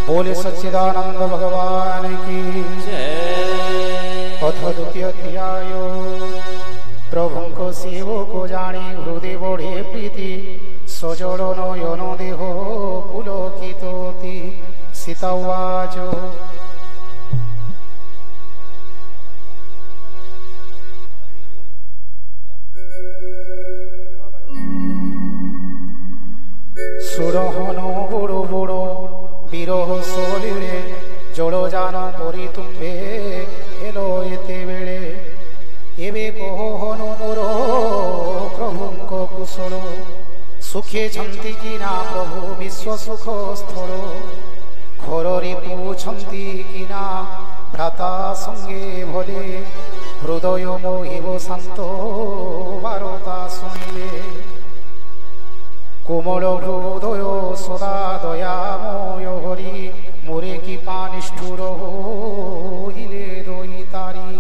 बोले सच्चिदानंद भगवान की जय। अथ द्वितीय अध्याय। प्रभु को शिव को जानी हृदय बढ़े प्रीति सजल नयन देह पुलकितोति। सीता उवाच सुरहन बड़ो बड़ो विरह सलिले जलजान परी तुम्बे हेलो एते बेले एबे कहन मोर प्रभुंको कुशल सुखे छंती कि ना प्रभु विश्व सुख स्थल खररी पूछंती कि ना भ्राता संगे भले हृदय मोहिब शांत बारता शुणिले कोमल हृदय सदा दयामय हरि मोरे की पानिष्ठुर होइले दयितारी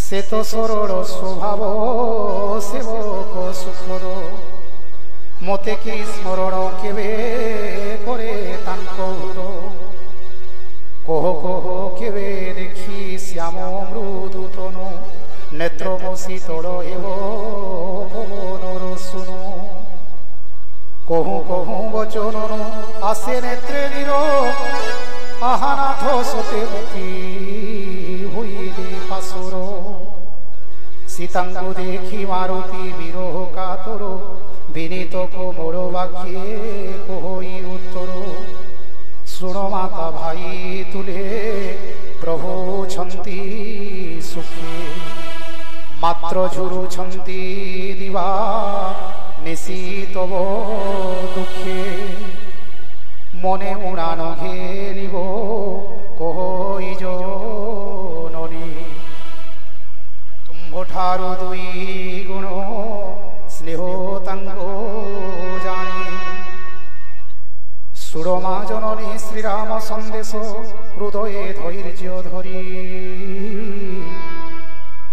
से तो सरल स्वभाव सेवक सुखद मते की स्मरण केवे करे तांको हृदय कह कह केवे देखी श्याम मृदु तनु नेत्रम शीतल हेब पवनर सुनु कहूँ कहूँ वचन आसे नेत्रे नीर आहानाथ सते मुखी हुईले पासुर सीतांगु देखी मारुति विरोह कातर विनीत कोमल वाक्ये कही उत्तर शुण माता भाई तुले प्रभु छंती सुखी मात्र झुरु छंती दिवा निशी तब दुखे मने उड़ान घेरिब कहि जननी तुम्भ ठारु दुई गुण स्नेह तांको जानी सुरमा जननी श्रीराम संदेश हृदय धैर्य धरी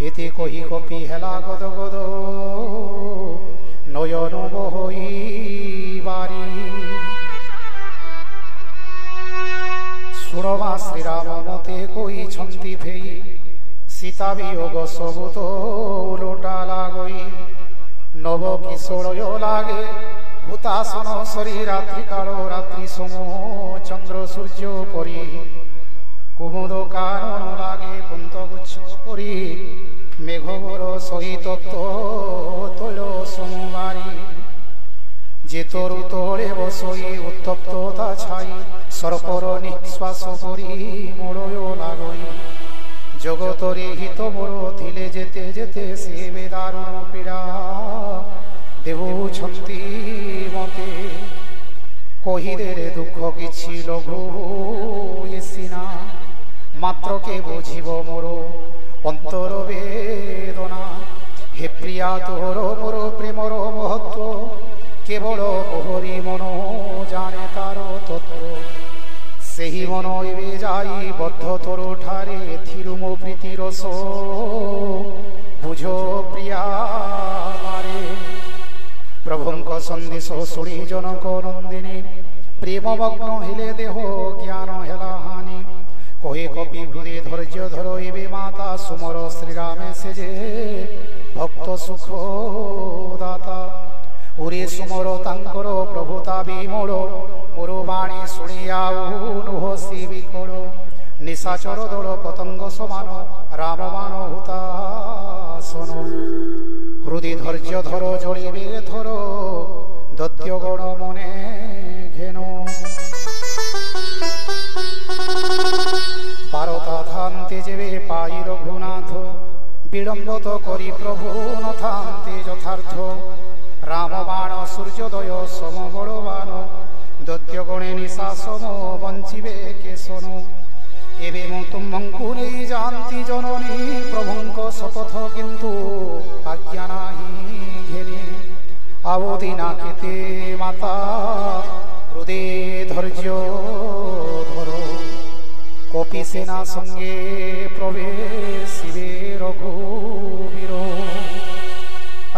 एते कही कपि हेला गद गद नयन बहई बारी शुणवा श्रीराम मते कही छंती फेई सीता वियोग सबु तो उलटा लागई नव किशोरय लागे हुतासन सरी रात्रि काल रात्रि सम चंद्र सूर्य परी कुमुद कानन लागे कुंतगुच्छ परी मेघवर सहित तल सोमवारी जे तरु तले बसई उत्तप्तता छाई सर्पर निश्वास परी मोड़य लागई जगतरे हित मोर थिले जेते जेते से दारुण पीड़ा देउछंती मते कहिदेले दुख किछि लघु ये सिना मात्र के बुझिब मोर अंतर वेदना हे प्रिया तोर मोर प्रेमर महत्व केवल मोहरी मन जाने तार तत्व सेही मन एबे जाई बद्ध तोर ठारे थिरु मो प्रीति रस बुझ प्रिया मारे प्रभुंक संदेश शुणी जनक नंदिनी प्रेममग्न हेले देह ज्ञान हेला हानि कहे कपि हृदय धैर्य धर एबे माता सुमर श्रीराम से जे भक्त सुख दाता उरे सुमर तांकर प्रभुता विमल मोर बाणी शुणिया नुहसी विकल निशाचर दल पतंग समान राम मान हुतासन हृदय धैर्य धर जड़िबे धर दैत्य गण मने घेनो बारता थान्ते जेबे पाई रघुनाथ विलम्बत करी प्रभु न थान्ते यथार्थ राम बाण सूर्योदय सम बलवान दैत्य गणे निशा सम बंचिबे केशन एबे मु तुमंकु नहीं जानती जननी प्रभुंक शपथ किंतु आज्ञा नाही घेनी आवदिना केते माता हृदय धैर्य धर कपि सेना संगे प्रवेशिबे रघुवीर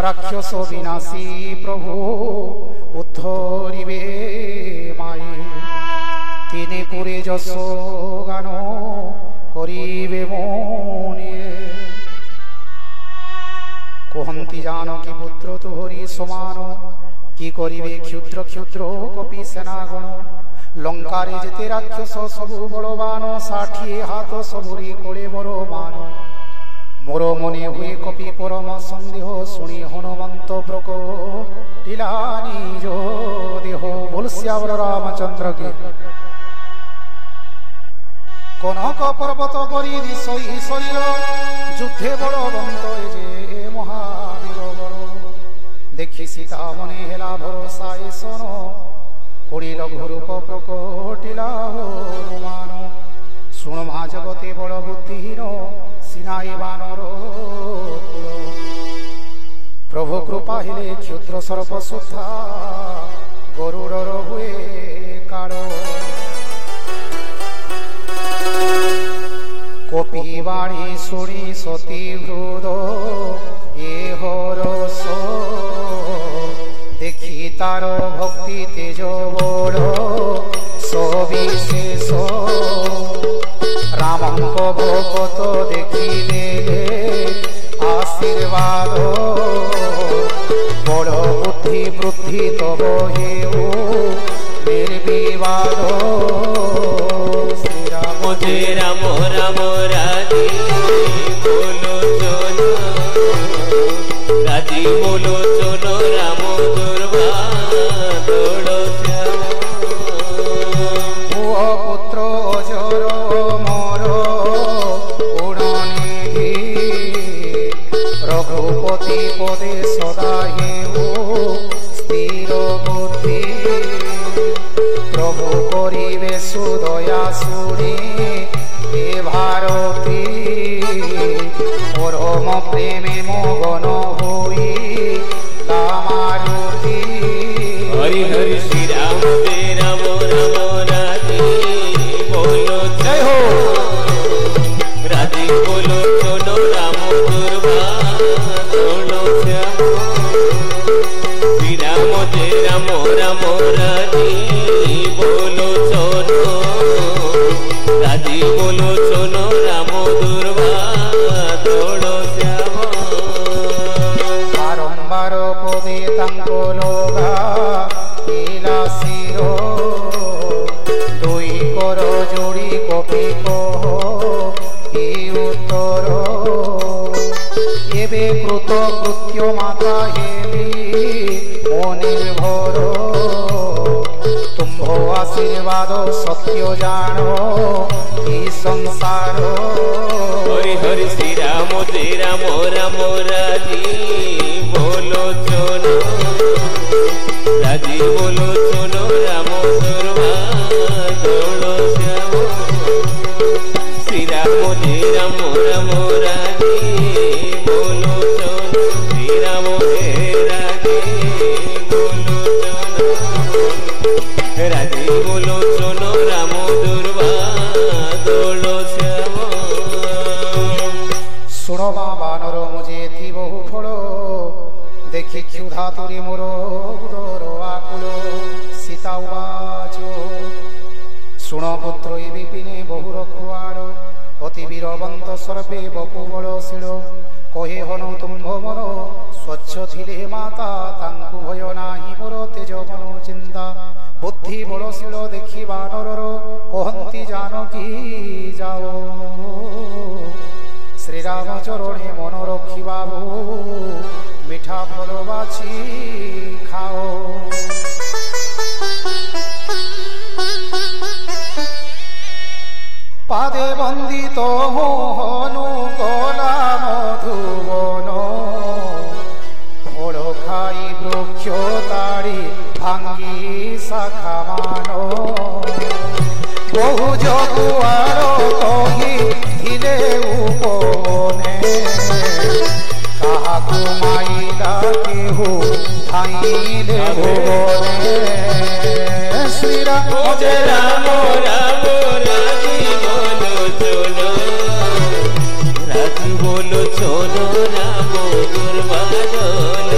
राक्षस विनाशी प्रभु उद्धरिबे माई করিবে যশ গান করিবে মনে কুহন্তি জানকী পুত্র তোহরি সমান কি করিবে ক্ষুদ্র ক্ষুদ্র কপি সেনাগণ লঙ্কারে যেতে রাক্ষস সবু বলবান 60 হাত সবুরি কোড়ে বড় মান মোর মনে হুয়ে কপি পরম সন্দেহ শুনি হনুমন্ত প্রকটিলা নিজ দেহ বলশ্যাবল রামচন্দ্রকে কনক পর্বত গরিদি সই শরীর যুদ্ধে বলবন্ত যে মহাবীর বড় দেখি সীতা মনে হেলা ভরসা শোন পড়িল ঘরূপ প্রকটিলা হনুমান শুণ মা জগতে বড় বুদ্ধিহীন সিনাই বানর কুল প্রভু কৃপা হেলে ক্ষুদ্র সর্প সুদ্ধা গরুড়র হুয়ে কাড় কপি বাণী শুনি সতী হৃদ এ হরস দেখি তার ভক্তি তেজ বড় সবিশেষ রামঙ্ক ভকত দেখিলে আশীর্বাদ বড় বুদ্ধি বৃদ্ধি তব হেউ নির্বিবাদ শ্রীরাম জয় রাম রাম রাজি বলো চন রাজি বলো চন রাম দুর্বা দৌড় পুত্র অজর মোর গুণনিধি রঘুপতি পদে সদা হেউ স্থির বুদ্ধি প্রভু করিবে সুদয়া শুনি হে ভারতী পরম প্রেমে মগন হই মারুতি হরি হরি শ্রী রাম জয় রাম রাম রাজি বলো জয় হো রাজি বলো চন রাম দুর্বা দৌড় শ্রী রাম জয় রাম রাম রাজি বলো চন রাজি বলো চন রাম দুর্বা দৌড় বারম্বার পদে তাঙ্ক লগা ইলা শির দুই কর যোড়ি কপি কহ ই উত্তর এবে কৃত কৃত্য মাতা হেলি মনির্ভর তুম্ভ আশীর্বাদ সত্য জান ই সংসার হরি হরি শ্রী রাম জয় রাম রাম রাজি বলো চন রাজি বলো চন রাম দুর্বা দৌড় শ্রী রাম জয় রাম রাম রাজি বলো চন শ্রী রাম জয় রাজি বলো চন রাজি বলো চন রাম দুর্বা দৌড় শুণবা বানর মুজে বহু ফল দেখি ক্ষুধা তুরি মোর উদর আকুল সীতা উবাচ শুণ পুত্র এ বিপিনে বহু রখুয়াড় অতি বীরবন্ত সর্পে বপু বড় শিল কহে হনু তুম্ভ মন স্বচ্ছ থিলে মাতা তাঙ্কু ভয় নাহি মোর তেজ মন চিন্তা বুদ্ধি বড় শিল দেখি বানরর কহন্তি জানকী যাও শ্রীরাম চরণে মন রক্ষি বাবু মিঠা ফল বাছি খাও পাদে বন্দিত হনু কলা মধুবন ফল খাই বৃক্ষ তাড়ি ভাঙ্গি শাখা মান বহু জগুয়ার কহি ধিলে উপবনে কাহাকু মাইলা কেহু ধাইলে ভুবনে শ্রীরাম জয় রাম রাম রাজি বলো চন রাজি বলো চন রাম দুর্বা দৌড়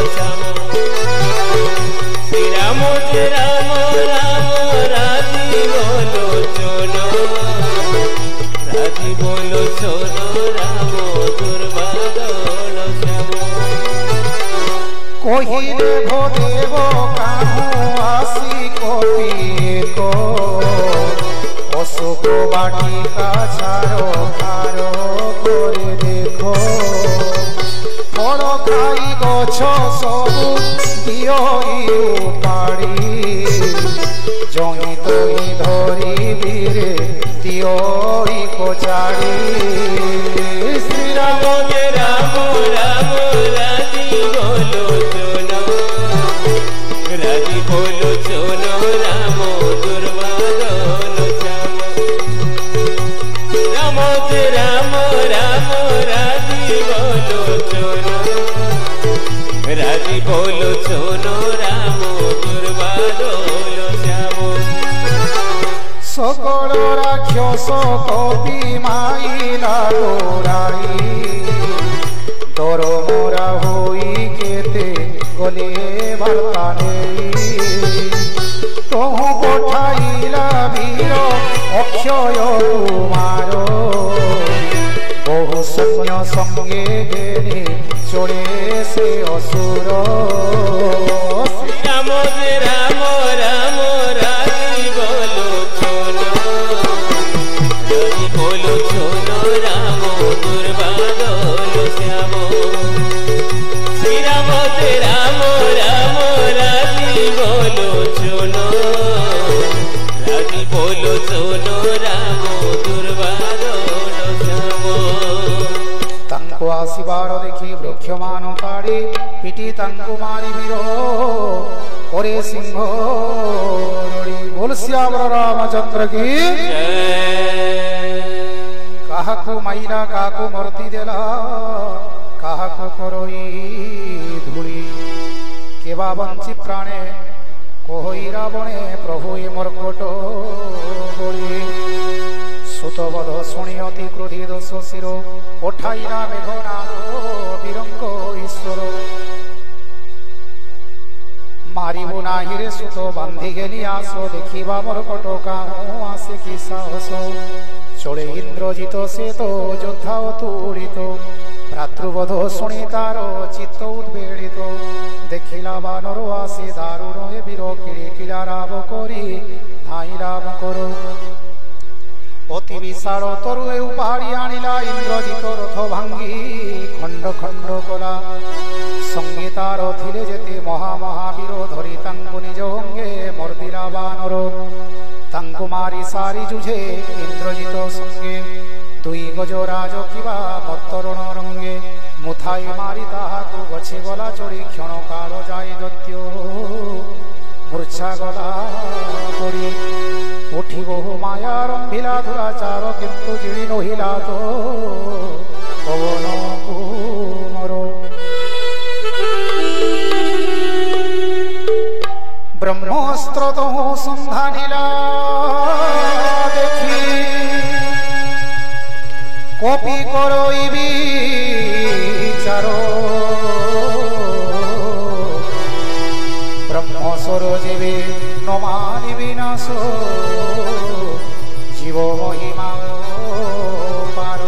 শ্রী রাম জয় রাম রাম রাজি বলো চন ଛୋନ ରାମ ଦୁର୍ବାଦଳ ଶ୍ୟାମ কহিলে ভদেব কাহু আসি কপিক অশোক বাটিকা ছাড়ো ভার করে দেখো ফল খাই গছ সবু দিও উপাড়ি জহি তহি ধরিবিরে দিও কোচাড়ি শ্রীরাম রাম রাম রাজি বলো রাজি বলো চোন রাম দুর্বাদল শ্যাম রাম রাম রাম রাজি বলো চোন রাজি বলো চোন রাম দুর্বাদল শ্যাম সকল রাক্ষস কপি মাইলা গোড়াই তর মোরা হই কেতে গলে বার্তা নেই তহু পঠাইলা বীর অক্ষয় কুমার বহু সৈন্য সঙ্গে গেলে চড়ে সে অসুর রাম রাম রাম রাজি বলো চোন রাজি বলো চোন রাম দুর্বাদল শ্যাম শ্রীরাম রাম রাম রাজি বলো চোন রাজি বলো চোন রাম দুর্বাদল শ্যাম ତାଙ୍କୁ ଆସିବାର ଦେଖି ବୃକ୍ଷମାନ କାଢ଼ି ପିଟି ତାଙ୍କୁ ମାରିବିର করে সিংহ ବୋଲ ଶ୍ୟାମର ରାମଚନ୍ଦ୍ର କି କାହାକୁ ମାଇଲା କାହାକୁ ମର୍ତ୍ତି ଦେଲା କାହାକୁ କରଇ ଧୂଳି କେବା ବଞ୍ଚି ପ୍ରାଣେ କହଇ ରାବଣେ ପ୍ରଭୁ ଏ ମର୍କଟ ବଳି সুতবধ শুনি অতি ক্রোধিত শির পঠাইলা মেঘনাদ বীরঙ্গ ঈশ্বর মারিব নাহি রে সুত বান্ধি গেলি আস দেখিবা মর্কট কাহু আসে কি সাহস চড়ে ইন্দ্রজিত সে তো যোদ্ধা তুড়িত ভ্রাতৃবধ শুনি তার চিত্ত উদ্বেড়িত দেখিলা বানর আসে দারুণ এ বীর কিড়ি কিলা রাব করি ধাইলা মকর অতি বিশাল তরু উপাড়ি আনিলা ইন্দ্রজিত রথ ভাঙ্গি খণ্ড খণ্ড কলা সঙ্গে তার থিলে যেতে মহামহাবীর ধরি তাঙ্কু নিজ অঙ্গে মর্দিলা বানর তাঙ্কু মারি সারি যুঝে ইন্দ্রজিত সঙ্গে দুই গজরাজ কিবা মত্তরণ রঙ্গে মুথাই মারি তাহাকু গছে গলা চড়ি ক্ষণ কাল যাই দৈত্য মূর্ছা গলা পড়ি উঠি বহু মায়া রম্ভিলা দুরাচার কিন্তু জিড়ি নহিলা তো পবন কুমর ব্রহ্মস্ত্র তহ সন্ধানিলা দেখি কপি করইবি চার ব্রহ্মস্বর জীবে নমানি বিনাশ জীব মহিমা পার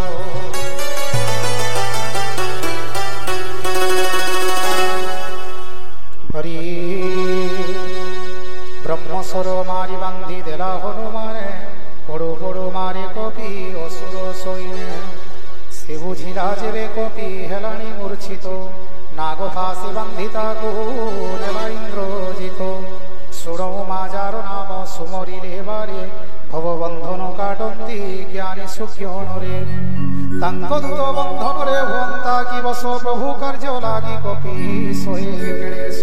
হরি ব্রহ্মস্বর মারি বান্ধি দেলা হনুমানে পড়ু পড়ু মারে কপি অসুর সৈন্যে সে বুঝিলা যেবে কপি হেলানি মূর্ছিত নাগফাসে বান্ধিতাকু নেলা ইন্দ্রজিত শুণৌ মাজার নাম সুমরিলে বারে ভববন্ধন কাটন্তি জ্ঞানী সুজ্ঞনরে তাঙ্ক দূত বন্ধনরে ভন্তা কি বস প্রভু কার্য লাগি কপি সোহে গণেশ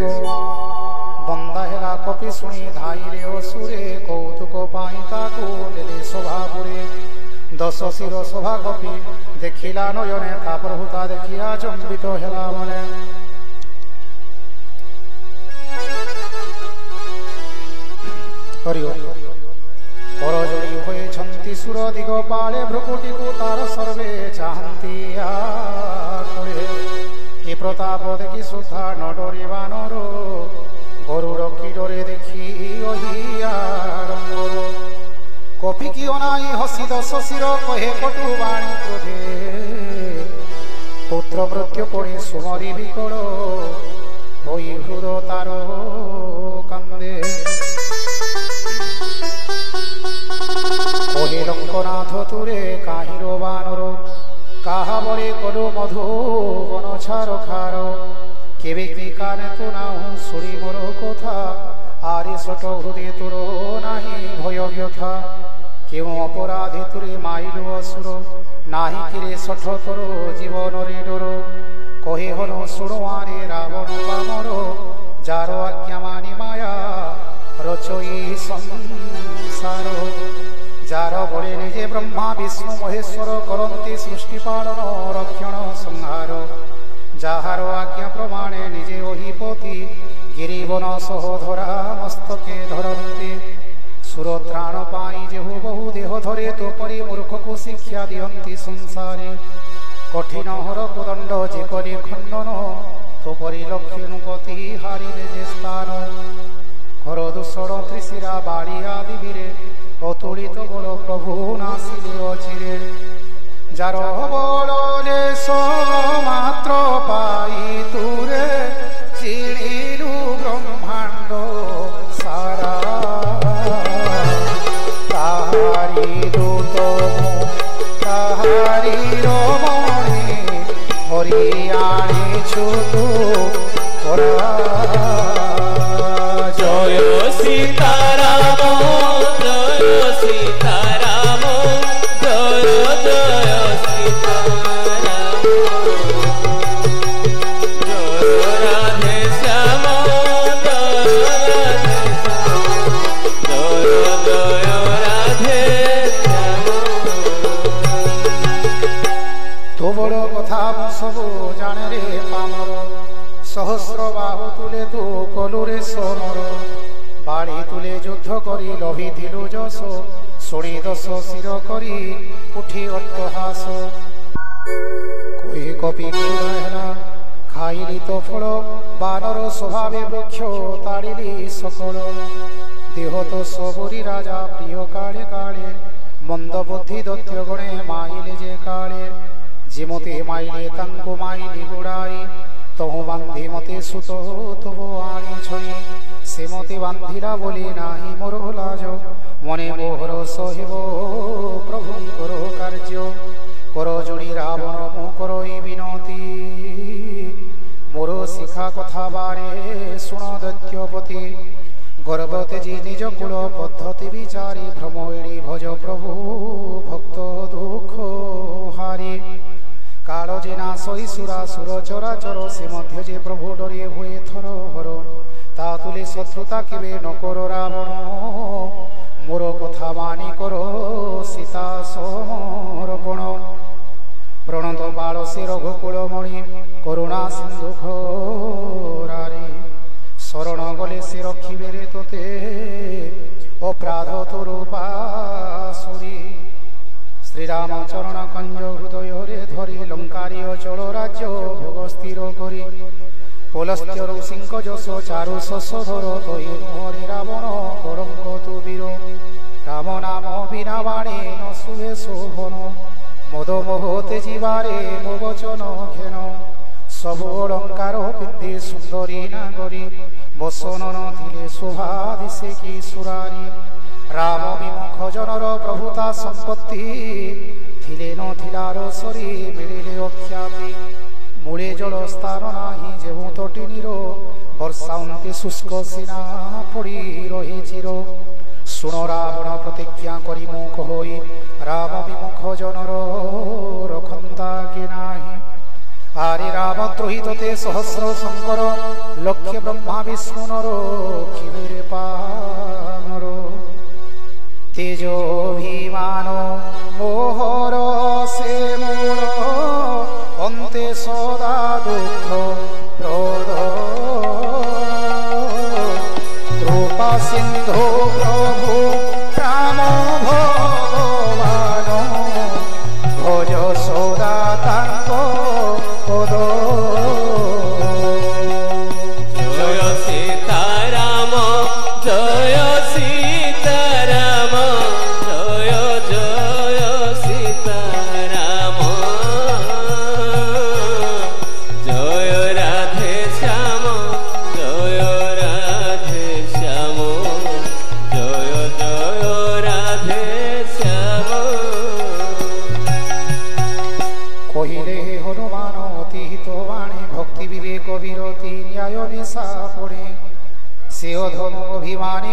বন্দা হেলা কপি শুনি ধাইরে অসুরে কৌতুক পাই তাকু নেলে শোভাপুরে দশ শির শোভা কপি দেখিলা নয়নে তা প্রভু তা দেখিয়া চম্বিত হেলা মনে হরি পরজড়ি হয়েছন্তি সুর দিগ পালে ভ্রুকুটিকু তার সর্বে চাহান্তি আকুড়ে কি প্রতাপ দেখি সুদ্ধা নডরি বানর গরুড় কি ডরে দেখি ওহিয়া রঙ্গর কপি কি ଦେଖି ଅନାଇ ହସି ଦଶ ଶିର କହେ କଟୁ ବାଣୀ କ୍ରୋଧେ ପୁତ୍ର ମୃତ୍ୟୁ ପଡ଼ି ସୁମରି ବିକଳ ହୋଇ ହୃଦ ତାର କାନ୍ଦେ କହେ ଲଙ୍କନାଥ ତୁରେ କାହିଁର ବାନର କାହା ବଳେ କଲୁ ମଧୁ ବନ ଛାର ଖାର କେବେ କି କାନେ ତୁ ନାହୁଁ ଶୁଣି ମୋର କଥା ଆରେ ସଟ ହୃଦେ ତୋର ନାହିଁ ଭୟ ବ୍ୟଥା କେଉଁ ଅପରାଧୀ ତୁରେ ମାଇଲୁ ଅସୁର ନାହିଁ କିରେ ସଠ ତୋର ଜୀବନରେ ଡୋର କହେ ହନ ଶୁଣୁ ଆରେ ରାବଣ କାମର ଯାର ଆଜ୍ଞା ମାନି ମାୟା ରଚଇ ସଂସାର ଯାର ବଳେ ନିଜେ ବ୍ରହ୍ମା ବିଷ୍ଣୁ ମହେଶ୍ୱର କରନ୍ତି ସୃଷ୍ଟି ପାଳନ ରକ୍ଷଣ ସଂହାର ଯାହାର ଆଜ୍ଞା ପ୍ରମାଣେ ନିଜେ ଅହିପତି ଗିରିବନ ସହ ଧରା ମସ୍ତକେ ଧରନ୍ତି ସୁରତ୍ରାଣ ପାଇଁ ଯେହୁ ବହୁ ଦେହ ଧରେ ତୋପରି ମୂର୍ଖକୁ ଶିକ୍ଷା ଦିଅନ୍ତି ସଂସାରେ କଠିନ ହର କୁଦଣ୍ଡ ଯେ କରି ଖଣ୍ଡନ ତୋପରି ଲକ୍ଷ୍ମୀପତି ହାରିଲେ ଯେ ସ୍ଥାନ ଘର ଦୂଷଣ ତ୍ରିଶିରା ବାଡ଼ି ଆଦିବିରେ ଅତୁଳିତ ବଳ ପ୍ରଭୁ ନାସିଲେ ଅଚିରେ ଯାର ବଳରେ ମାତ୍ର ପାଇ ତୁରେ ଚିଣିଲୁ ବ୍ରହ୍ମାଣ୍ଡ ସାରା ତାହାରି ଦୂତ ତାହାରି ରମଣୀ ହରି ଆଣିଛୁ ତୁ জয় সীতারাম জয় সীতারাম জয় জয় সীতারাম জয় রাধে শ্যাম জয় রাধে শ্যাম জয় জয় রাধে শ্যাম তো বড় কথা সবু জানে রে পামর সহস্র বাহু তুলে তু কলুরে সমর বাড়ি তুলে যুদ্ধ করি লভিধিলু যশ শুনি দশ শির করি উঠি অট্টহাস কই কপি ক্ষুধা হেলা খাইলি তো ফল বানর স্বভাবে বৃক্ষ তাড়িলি সকল দেহ তো সবরি রাজা প্রিয় কালে কালে মন্দ বুদ্ধি দৈত্য গণে মাইলে যে কালে যেমতে মাইলে তাঙ্কু মাইলি গুড়াই তহু বান্ধি মতে সুত তবু আনি ছই সে মতে বান্ধিলা বলি নাহি মোর লাজ মনে মোহর সহিব প্রভুঙ্কর কার্য কর জুড়ি রাবণ মু করই বিনতি মোর শিখা কথা বারে শুণ দৈত্যপতি গর্বতেজি নিজ কুল পদ্ধতি বিচারি ভ্রময়িণী ভজ প্রভু ভক্ত দুঃখ হারি কাল যে না সই সুরা সুর চরাচর সে মধ্য যে প্রভু ডরে হয়ে থর হর তা তুলে শত্রুতা কেবে ন কর রাবণ মোর কথা মানি কর সীতা সমর্পণ প্রণত বাল সে রঘুকুলমণি করুণা সিন্ধু ঘোরারে শরণ গলে সে রক্ষিবে রে তোতে অপরাধ তোর পাশুরি শ্রীরামচরণ কঞ্জ হৃদয়রে ধরি লঙ্কারী অচল রাজ্য ভোগ স্থির করি পুলস্ত্য ঋষিঙ্ক যশ চারু শশধর তৈ হরি রাবণ কলঙ্ক তু বীর রাম নাম বিনা বাণী ন শুভে শোভন মদ মোহতে জীবারে মো বচন ঘেন সবু অলঙ্কার পিন্ধি সুন্দরী নাগরী বসন নথিলে শোভা দিশে কি সুরারি রাম বিমুখ জনর প্রভুতা সম্পত্তি থিলে নথিলার সরি মিলিলে অখ্যাতি মূলে জল স্থান নাহি যেউ তটিনীর বর্ষান্তে শুষ্ক সিনা পড়ি রহি চির শুণ রাবণ প্রতিজ্ঞা করি মুখ হই রাম বিমুখ জনর রক্ষন্তা কে নাহি আরে রাম দ্রোহিততে সহস্র শঙ্কর লক্ষ্যে ব্রহ্মা বিষ্ণু নর ক্ষিবেরে পানর তেজোভিমান মোহর সে মূল অন্তে সদা দুঃখ ক্রোধ কৃপা সিন্ধু প্রভু রাম ভগবান ভজ সদা তাঙ্ক পদ জয় সীতারাম জয় সীতারাম জয়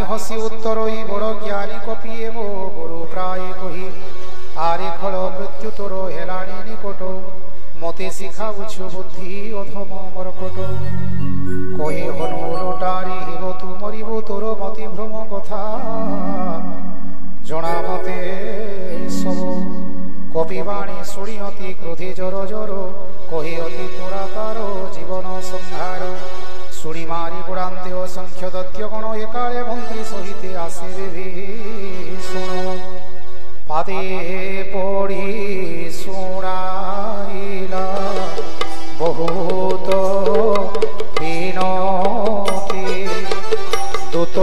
हसी उत्तरई बड़ ज्ञानी कपिए मो गुरु प्राय कही आरे खल प्रत्युत्तर हेलाणी निकट मते शिखाउछु बुद्धि अधम मरकट कही हनु लोटारी हेब तू मरिबु तोर मति भ्रम कथा जना मते सब कपिवाणी शुणी अति क्रोधी जर जर कही अति पुराकार जीवन संहार शुणी मारी गुणान्ते असंख्य दत्यगण एकाले मंत्री सहित आसे शुण पादे पड़ी शुणाइला बहुत विनती दूत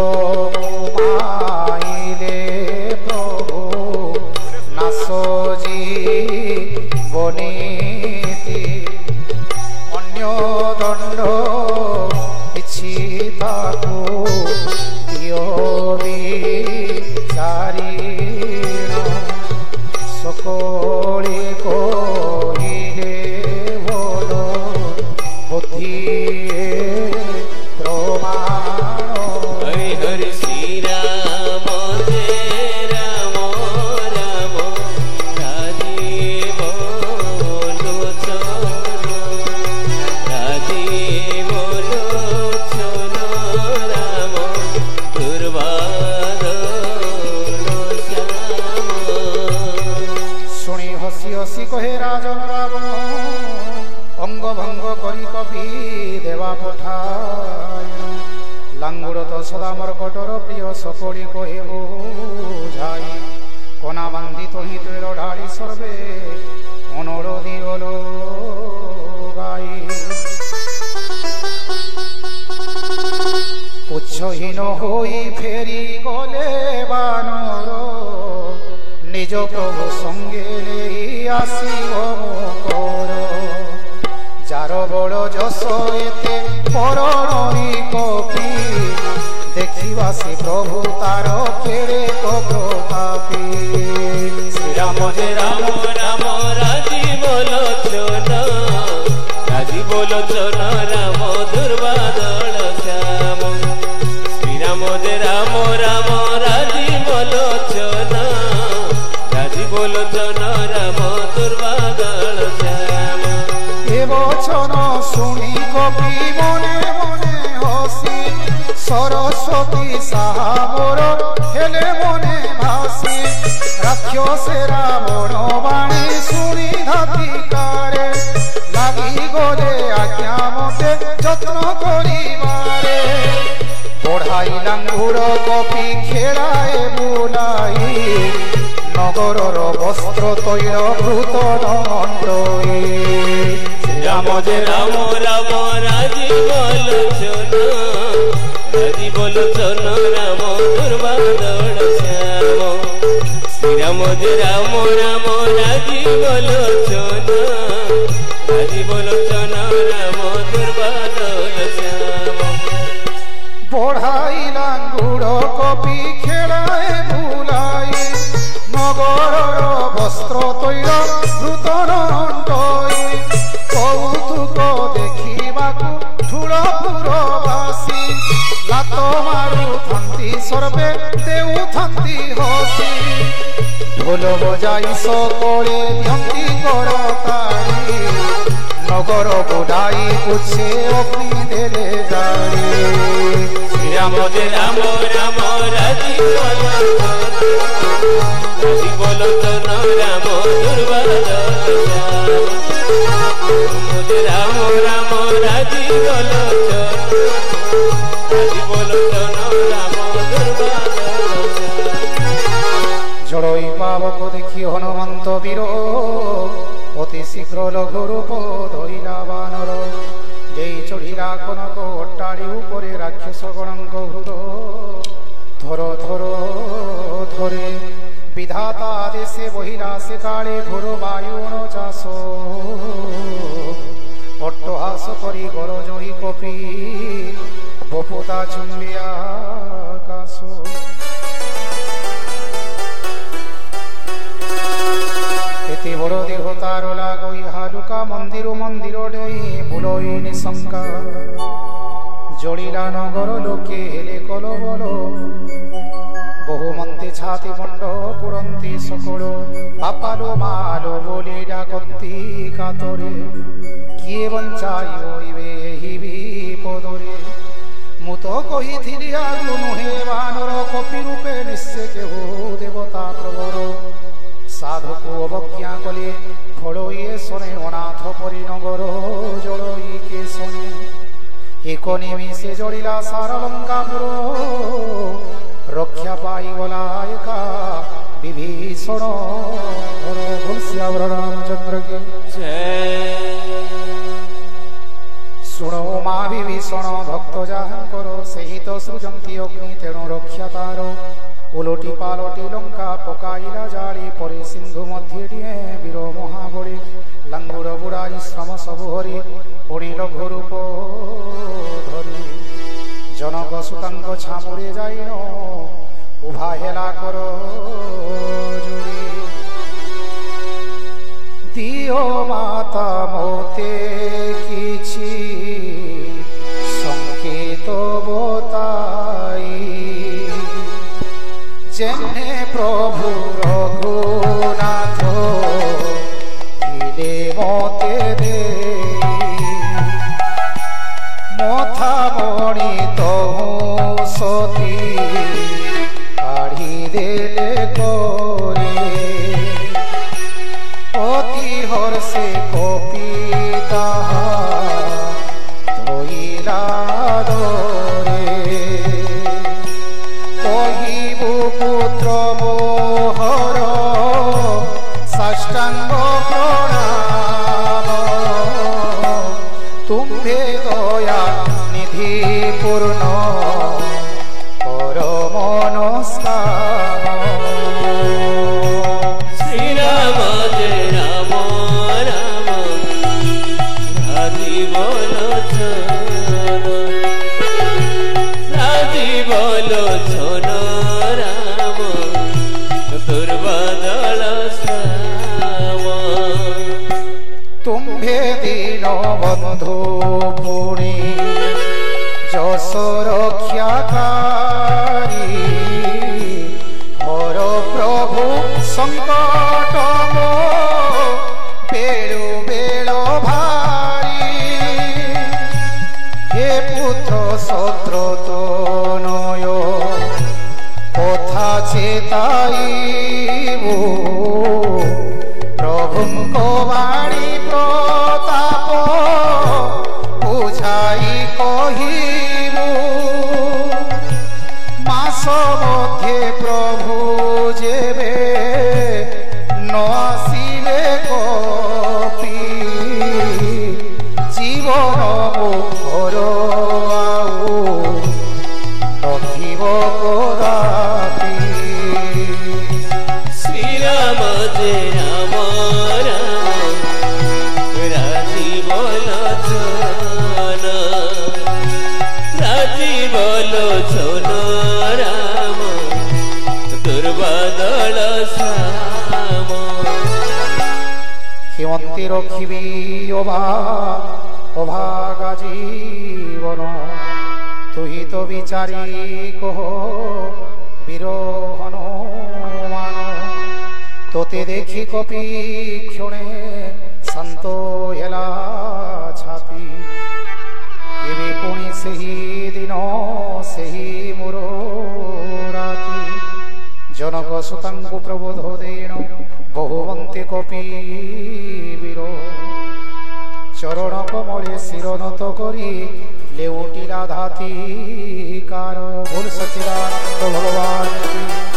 माइले प्रभु नासजी बनीति अन्य दंड किछि ताकु दियो विचारीण सकले कहिले बोल बुद्धि प्रमाण हरि हरि श्री राम जय राम राम राजीव लोचन राजीव लोचन राम दुर्वादन श्याम शुणी हसी हसी कहे राजन रावण अंग भंग करी कपि देवा पठायण लांगुड़ तो सदा मरकटर प्रिय सकड़ी कहे बुझाई कना बांधि तहि तैल ढाड़ी सर्वे मनोर दिगल गाई पुच्छहीन होई फेरी गले बानर निज प्रभु संगे नहीं आसिब मोकर जार बड़ जस एते परणई कपि देखिबा से प्रभु तार केड़े प्रतापी श्रीराम जय राम राम राजीव लोचन राजीव लोचन राम दुर्वादन श्याम श्रीराम जय राम राम राजीव लोचन राजीव लोचन राम दुर्वादन श्याम ए वचन शुणी कपि मने मने हसी सरस्वती साहा मोर हेले मने भासी राक्षसे रावण बाणी शुणी धातिकारे लागि गले आज्ञा मते जत्न करिबारे बढ़ाई लांगुर कपि खेलाए बुलाई नगरर वस्त्र तैल भूत नंदई राम जय राम राम राजीव लोचन राजीव लोचन राम दुर्वादन श्याम श्रीराम जय राम राम राजीव लोचन राजीव लोचन राम दुर्वादन श्याम बढ़ाई लांगुड़ कपि खेलाए बुलाई नगरर वस्त्र तैल भूत नंदई कौतुक देखिबाकु धूलपुरवासी लात मारुथंती सर्वे देउथंती हसी ढोल बजाई सकले दियंती करताड़ी नगर बुढ़ाई पुछे अग्नि देले जाड़ी श्रीराम जय राम राम राजीव लोचन राम दुर्वादन श्याम जय राम राम राजीव लोचन राजीव लोचन राम दुर्वादन जड़ई पावक देखी हनुमंत वीर अति शीघ्र लघु रूप धरिला बानर जेई चढ़िला कनक अट्टाड़ी उपरे राक्षस गणक हृद धर धर धरे विधाता देशे बहिला से काले घोर वायुण चाष अट्टहास करी गरजई कपि बपुता चुम्बिया आकाश एते बड़ देह तार लागई हालुका मंदिर मंदिर डेई बुलई निशंका जड़िला नगर लोके हेले कलबल বহুমন্তে ছাতি মণ্ড পুরন্তি সকল বাপালো মালো বলে ডাকন্তি কাতরে কিয়ে বঞ্চাইব ইবে হি বিপদরে মু তো কহিথিলি আগু নুহে বানর কপি রূপে নিশ্চে কেহ দেবতা প্রবর সাধুকু অবজ্ঞা কলে ফল ইয়ে শোনে অনাথ পরিনগর জল ইকে শোনে এক নিমিষে জড়িলা সারা লঙ্কাপুর রক্ষা পাইগলা একা বিভীষণ রামচন্দ্র কে শুণ মা বিভীষণ ভক্ত যাহাঙ্কর ସେହି ତ ସୃଜନ୍ତି ଅଗ୍ନି ତେଣୁ ରକ୍ଷା ତାର ଓଲଟି ପାଲଟି ଲଙ୍କା ପକାଇଲା ଜାଳି ପରେ ସିନ୍ଧୁ ମଧ୍ୟଟିଏ ବୀର ମହାବଳୀ ଲାଙ୍ଗୁଡ଼ ବୁଡ଼ାଇ ଶ୍ରମ ସବୁ ହରି ପୁଣି ଲଘୁ ରୂପ ଧରି ଜନକ ସୁତାଙ୍କ ଛାମୁରେ ଯାଇନ ଉଭା ହେଲା କର ଯୋଡ଼ି ଦିଅ ମାତା ମୋତେ କିଛି ସଂକେତ ବତାଇ ଯେନେ ପ୍ରଭୁ ରଘୁନାଥ ଥିଲେ ମୋତେ ଦେଇ ମଥା ମଣି ତହୁ ସତୀ କାଢ଼ି ଦେଲେ করে অতি হর্ষে কপি তাহা ধইলা দরে কহিবু পুত্র মোহর সাষ্টাঙ্গ প্রণাম তুম্ভে দয়া নিধি পূর্ণ পরম নমস্কার শ্রীরাম জয় রাম রাম রাজীব লোচন রাম দুর্বদল শ্যাম তুম্ভে দীন বন্ধু পুণি যশ রক্ষাকারী হর প্রভু সংকট মো বেড়ু বেড় ভারি হে পুত্র সত্রত নয় কথা চেতাইবু প্রভুঙ্ক বাণী প্রতাপ বুঝাই কহিবু মাস মধ্যে প্রভু যেবে ন আসিবে কপি জীবন মুখর আউ রখিব কদাপি শ্রীরাম জয় রাম রাম রাজীব লোচন রাজীব লোচন রাম দুর্বদল শ্যাম কেমন্তি রক্ষিবি অভাগা জীবন তুই তো বিচারি কহ বীর হনুমান তোতে দেখি কপি ক্ষণে শান্ত হেলা ছাতি ଏବେ ପୁଣି ସେହି ଦିନ ସେହି ମୋର ରାତି ଜନକ ସୁତାଙ୍କୁ ପ୍ରବୋଧ ଦେଣ ବହୁବନ୍ତେ କପି ବୀର ଚରଣ କମଳେ ଶିର নত କରି ଲେଉଟିଲା ଧାତି କାର ଭୁଲ ସଚିଦାନନ୍ଦ ଭଗବାନ